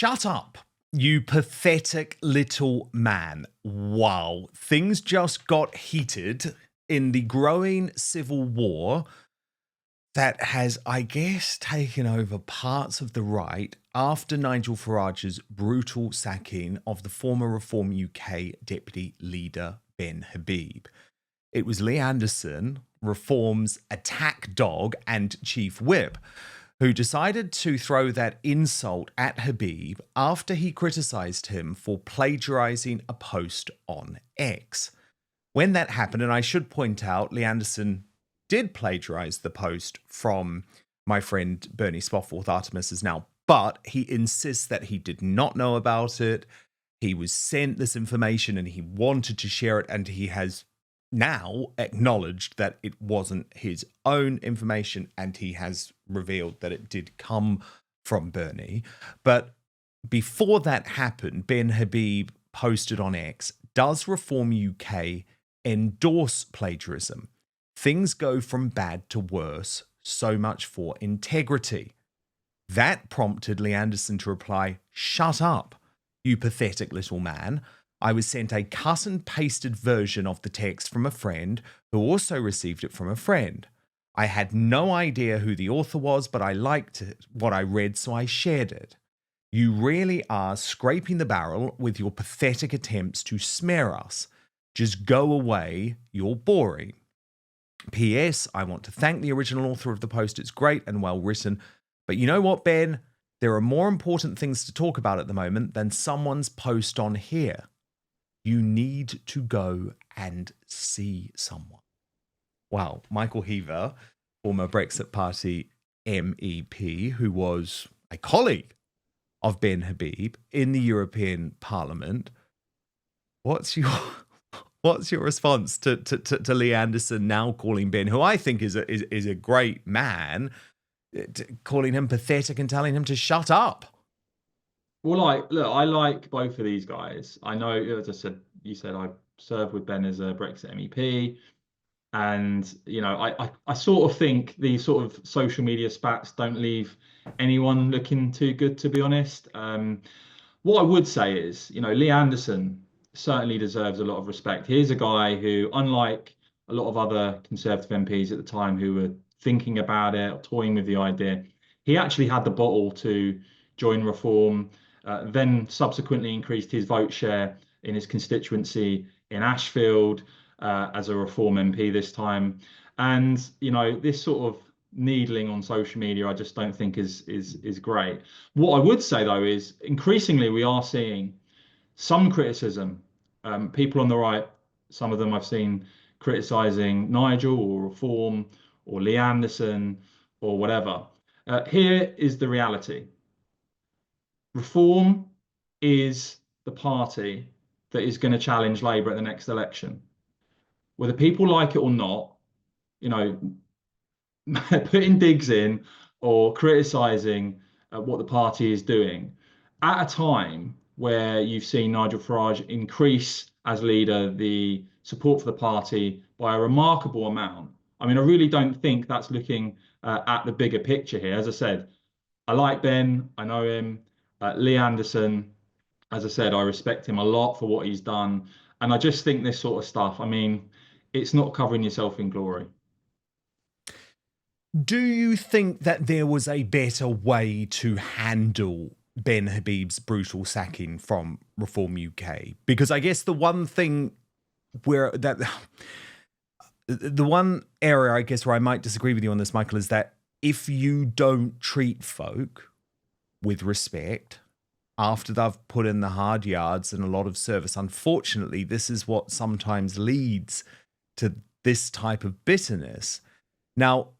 Shut up, you pathetic little man. Wow, things just got heated in the growing civil war that has, I guess, taken over parts of the right after Nigel Farage's brutal sacking of the former Reform UK Deputy Leader Ben Habib. It was Lee Anderson, Reform's attack dog and chief whip, who decided to throw that insult at Habib after he criticised him for plagiarising a post on X. When that happened, and I should point out, Lee Anderson did plagiarise the post from my friend Bernie Spoffforth, Artemis is Now, but he insists that he did not know about it. He was sent this information and he wanted to share it, and he has now acknowledged that it wasn't his own information, and he has revealed that it did come from Bernie. But before that happened, Ben Habib posted on X, "Does Reform UK endorse plagiarism? Things go from bad to worse, so much for integrity." That prompted Lee Anderson to reply, "Shut up, you pathetic little man. I was sent a cut and pasted version of the text from a friend who also received it from a friend. I had no idea who the author was, but I liked what I read, so I shared it. You really are scraping the barrel with your pathetic attempts to smear us. Just go away, you're boring. P.S. I want to thank the original author of the post. It's great and well written. But you know what, Ben? There are more important things to talk about at the moment than someone's post on here. You need to go and see someone." Wow. Michael Heaver, former Brexit Party MEP, who was a colleague of Ben Habib in the European Parliament. What's your response to Lee Anderson now calling Ben, who I think is a great man, calling him pathetic and telling him to shut up? Well, look, I like both of these guys. I know, as you said, I served with Ben as a Brexit MEP, and I sort of think these sort of social media spats don't leave anyone looking too good, to be honest. What I would say is, Lee Anderson certainly deserves a lot of respect. Here's a guy who, unlike a lot of other Conservative MPs at the time who were thinking about it or toying with the idea, he actually had the bottle to join Reform. Then subsequently increased his vote share in his constituency in Ashfield as a Reform MP this time. And, this sort of needling on social media, I just don't think is great. What I would say, though, is increasingly we are seeing some criticism. People on the right, some of them I've seen criticising Nigel or Reform or Lee Anderson or whatever. Here is the reality. Reform is the party that is going to challenge Labour at the next election. Whether people like it or not, putting digs in or criticising what the party is doing at a time where you've seen Nigel Farage increase as leader the support for the party by a remarkable amount. I mean, I really don't think that's looking at the bigger picture here. As I said, I like Ben, I know him. Lee Anderson, as I said, I respect him a lot for what he's done. And I just think this sort of stuff, I mean, it's not covering yourself in glory. Do you think that there was a better way to handle Ben Habib's brutal sacking from Reform UK? Because I guess the one area, I guess, where I might disagree with you on this, Michael, is that if you don't treat folk with respect after they've put in the hard yards and a lot of service, unfortunately, this is what sometimes leads to this type of bitterness. Now,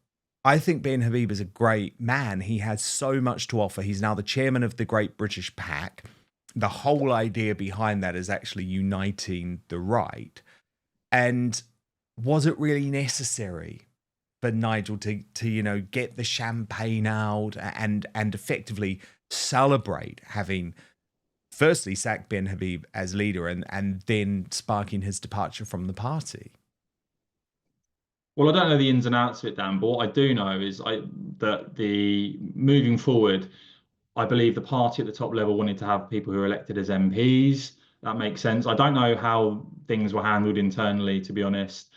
I think Ben Habib is a great man. He has so much to offer. He's now the chairman of the Great British PAC. The whole idea behind that is actually uniting the right. And was it really necessary for Nigel to get the champagne out and effectively celebrate having firstly sacked Ben Habib as leader and then sparking his departure from the party? Well, I don't know the ins and outs of it, Dan, but what I do know is that the moving forward, I believe the party at the top level wanted to have people who are elected as MPs. That makes sense. I don't know how things were handled internally, to be honest.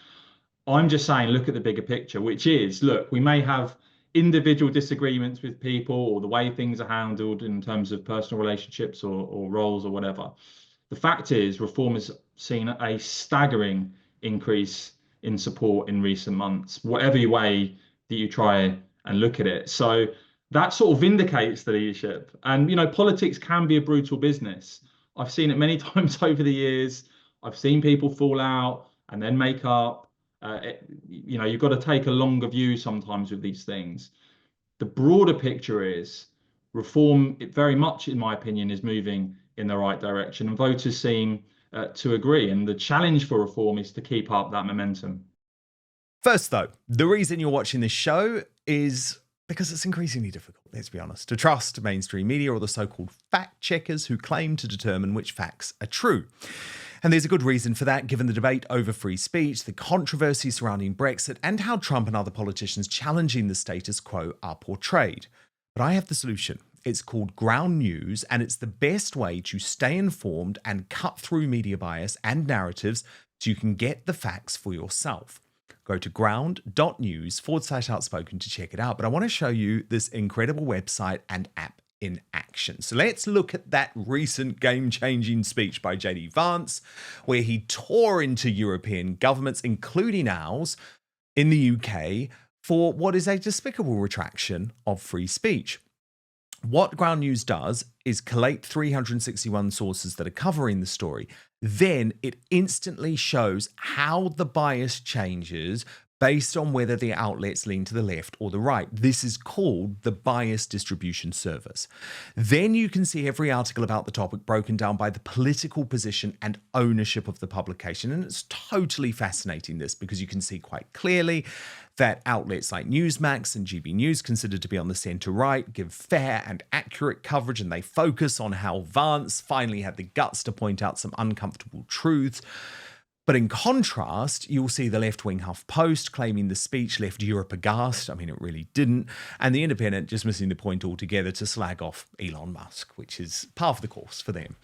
I'm just saying, look at the bigger picture, which is, look, we may have individual disagreements with people or the way things are handled in terms of personal relationships or roles or whatever. The fact is, reform has seen a staggering increase in support in recent months, whatever way that you try and look at it. So that sort of vindicates the leadership. And, politics can be a brutal business. I've seen it many times over the years. I've seen people fall out and then make up. You've got to take a longer view sometimes with these things. The broader picture is reform, it very much, in my opinion, is moving in the right direction, and voters seem to agree. And the challenge for reform is to keep up that momentum. First, though, the reason you're watching this show is because it's increasingly difficult, let's be honest, to trust mainstream media or the so-called fact checkers who claim to determine which facts are true. And there's a good reason for that, given the debate over free speech, the controversy surrounding Brexit, and how Trump and other politicians challenging the status quo are portrayed. But I have the solution. It's called Ground News, and it's the best way to stay informed and cut through media bias and narratives so you can get the facts for yourself. Go to ground.news/outspoken to check it out. But I want to show you this incredible website and app in action. So let's look at that recent game-changing speech by JD Vance, where he tore into European governments, including ours, in the UK, for what is a despicable retraction of free speech. What Ground News does is collate 361 sources that are covering the story. Then it instantly shows how the bias changes based on whether the outlets lean to the left or the right. This is called the bias distribution service. Then you can see every article about the topic broken down by the political position and ownership of the publication. And it's totally fascinating, this, because you can see quite clearly that outlets like Newsmax and GB News, considered to be on the centre-right, give fair and accurate coverage, and they focus on how Vance finally had the guts to point out some uncomfortable truths. But in contrast, you'll see the left-wing HuffPost claiming the speech left Europe aghast. I mean, it really didn't. And The Independent just missing the point altogether to slag off Elon Musk, which is par for the course for them.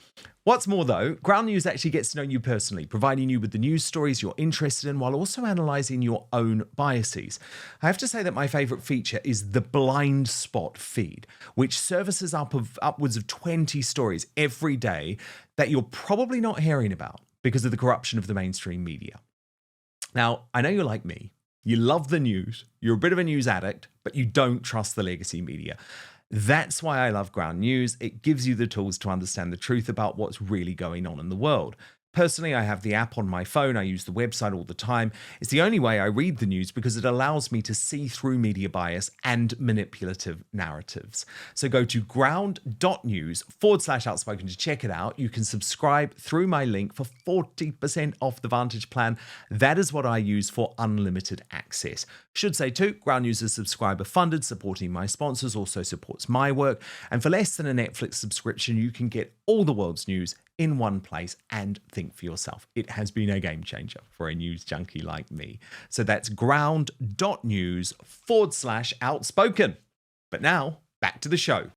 What's more, though, Ground News actually gets to know you personally, providing you with the news stories you're interested in while also analysing your own biases. I have to say that my favourite feature is the blind spot feed, which services upwards of 20 stories every day that you're probably not hearing about because of the corruption of the mainstream media. Now, I know you're like me. You love the news. You're a bit of a news addict, but you don't trust the legacy media. That's why I love Ground News. It gives you the tools to understand the truth about what's really going on in the world. Personally, I have the app on my phone. I use the website all the time. It's the only way I read the news because it allows me to see through media bias and manipulative narratives. So go to ground.news/outspoken to check it out. You can subscribe through my link for 40% off the Vantage plan. That is what I use for unlimited access. Should say too, Ground News is subscriber funded, supporting my sponsors, also supports my work. And for less than a Netflix subscription, you can get all the world's news in one place and think for yourself. It has been a game changer for a news junkie like me. So that's ground.news/outspoken. But now, back to the show.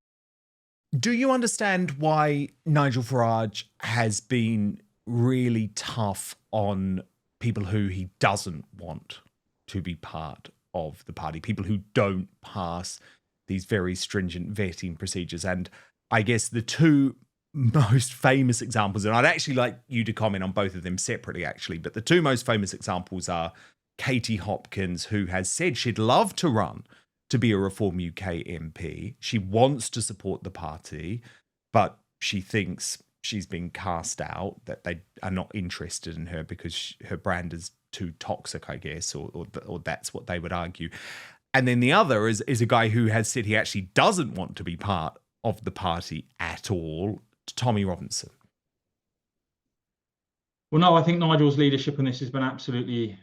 Do you understand why Nigel Farage has been really tough on people who he doesn't want to be part of the party, people who don't pass these very stringent vetting procedures? And I guess the two most famous examples, and I'd actually like you to comment on both of them separately, actually, but the two most famous examples are Katie Hopkins, who has said she'd love to run to be a Reform UK MP. She wants to support the party, but she thinks she's been cast out, that they are not interested in her because her brand is too toxic, I guess, or that's what they would argue. And then the other is a guy who has said he actually doesn't want to be part of the party at all, Tommy Robinson. Well, no, I think Nigel's leadership on this has been absolutely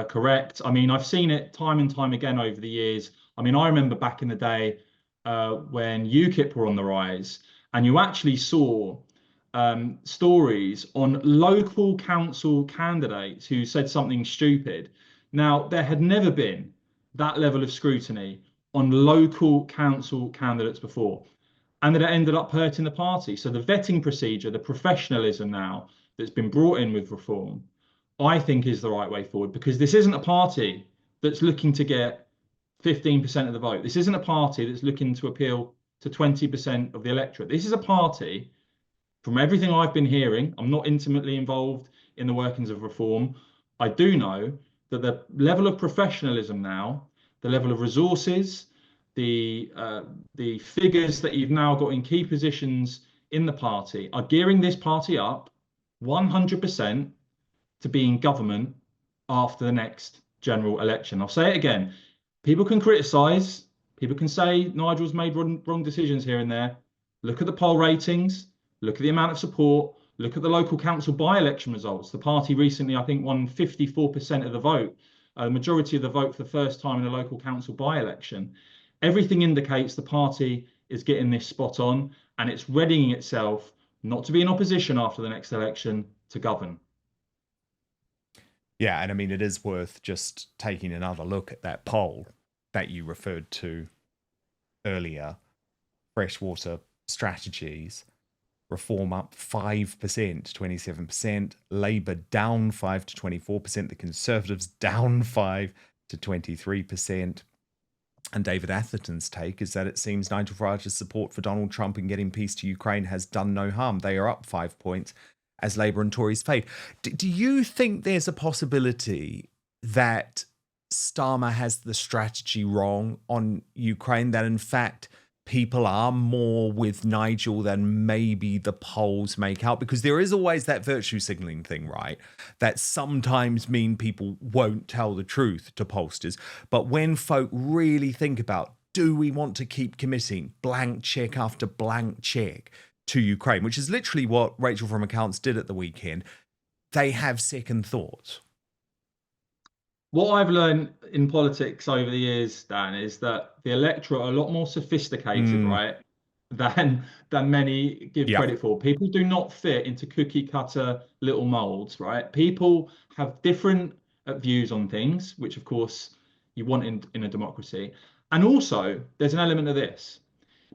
correct. I mean, I've seen it time and time again over the years. I mean, I remember back in the day when UKIP were on the rise, and you actually saw stories on local council candidates who said something stupid. Now, there had never been that level of scrutiny on local council candidates before. and that it ended up hurting the party. So the vetting procedure, the professionalism now that's been brought in with reform, I think is the right way forward, because this isn't a party that's looking to get 15% of the vote. This isn't a party that's looking to appeal to 20% of the electorate. This is a party, from everything I've been hearing, I'm not intimately involved in the workings of reform. I do know that the level of professionalism now, the level of resources, the figures that you've now got in key positions in the party are gearing this party up 100% to be in government after the next general election. I'll say it again. People can criticise. People can say Nigel's made wrong decisions here and there. Look at the poll ratings. Look at the amount of support. Look at the local council by-election results. The party recently, I think, won 54% of the vote, the majority of the vote for the first time in a local council by-election. Everything indicates the party is getting this spot on, and it's readying itself not to be in opposition after the next election, to govern. Yeah, and I mean, it is worth just taking another look at that poll that you referred to earlier. Freshwater Strategies, Reform up 5% to 27%, Labour down 5 to 24%, the Conservatives down 5 to 23%. And David Atherton's take is that it seems Nigel Farage's support for Donald Trump in getting peace to Ukraine has done no harm. They are up 5 points as Labour and Tories fade. Do you think there's a possibility that Starmer has the strategy wrong on Ukraine, that in fact people are more with Nigel than maybe the polls make out? Because there is always that virtue signaling thing, right? That sometimes mean people won't tell the truth to pollsters. But when folk really think about, do we want to keep committing blank check after blank check to Ukraine, which is literally what Rachel from Accounts did at the weekend, they have second thoughts. What I've learned in politics over the years, Dan, is that the electorate are a lot more sophisticated, right, than many give credit for. People do not fit into cookie cutter little molds, right? People have different views on things, which of course you want in a democracy. And also, there's an element of this.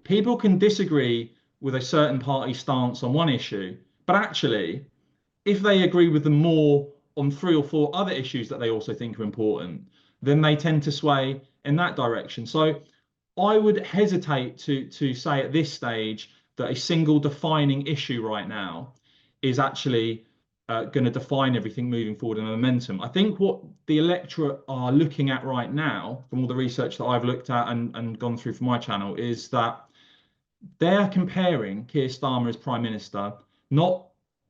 People can disagree with a certain party stance on one issue, but actually, if they agree with them more on 3 or 4 other issues that they also think are important, then they tend to sway in that direction. So I would hesitate to say at this stage that a single defining issue right now is actually going to define everything moving forward in momentum. I think what the electorate are looking at right now, from all the research that I've looked at and gone through for my channel, is that they're comparing Keir Starmer as Prime Minister, not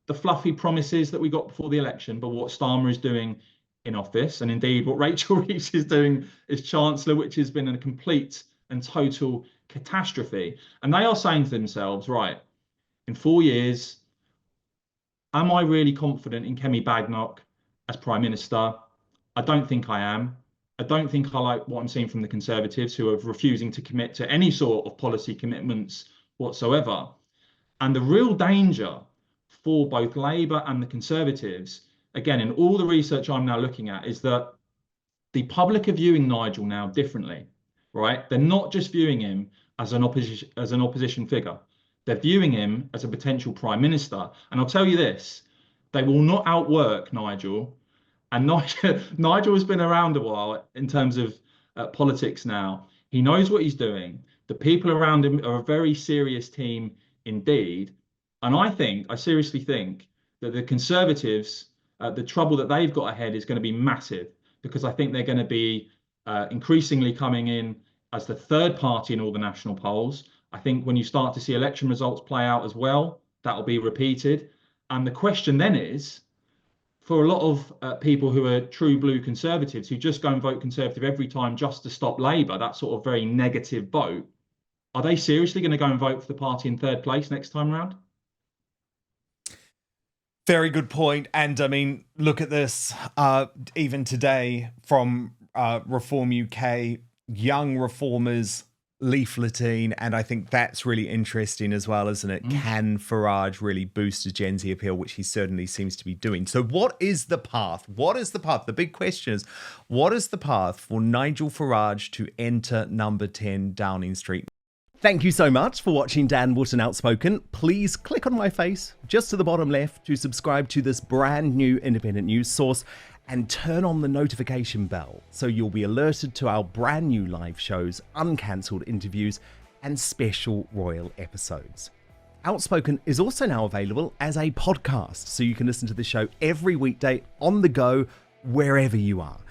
the fluffy promises that we got before the election, but what Starmer is doing in office, and indeed what Rachel Reeves is doing as Chancellor, which has been a complete and total catastrophe. And they are saying to themselves, right, in 4 years, am I really confident in Kemi Badenoch as Prime Minister? I don't think I am. I don't think I like what I'm seeing from the Conservatives, who are refusing to commit to any sort of policy commitments whatsoever. And the real danger for both Labour and the Conservatives, again, in all the research I'm now looking at, is that the public are viewing Nigel now differently, right? They're not just viewing him as an opposition figure. They're viewing him as a potential Prime Minister. And I'll tell you this, they will not outwork Nigel. And Nigel has been around a while in terms of politics now. He knows what he's doing. The people around him are a very serious team indeed. And I seriously think that the Conservatives, the trouble that they've got ahead is going to be massive, because I think they're going to be increasingly coming in as the third party in all the national polls. I think when you start to see election results play out as well, that will be repeated. And the question then is, for a lot of people who are true blue Conservatives, who just go and vote Conservative every time just to stop Labour, that sort of very negative vote, are they seriously going to go and vote for the party in third place next time round? Very good point. And I mean, look at this. Even today from Reform UK, young reformers leafleting, and I think that's really interesting as well, isn't it? Can Farage really boost a Gen Z appeal, which he certainly seems to be doing? So what is the path? What is the path? The big question is, what is the path for Nigel Farage to enter number 10 Downing Street? Thank you so much for watching Dan Wootton Outspoken. Please click on my face just to the bottom left to subscribe to this brand new independent news source and turn on the notification bell so you'll be alerted to our brand new live shows, uncancelled interviews, and special royal episodes. Outspoken is also now available as a podcast, so you can listen to the show every weekday on the go, wherever you are.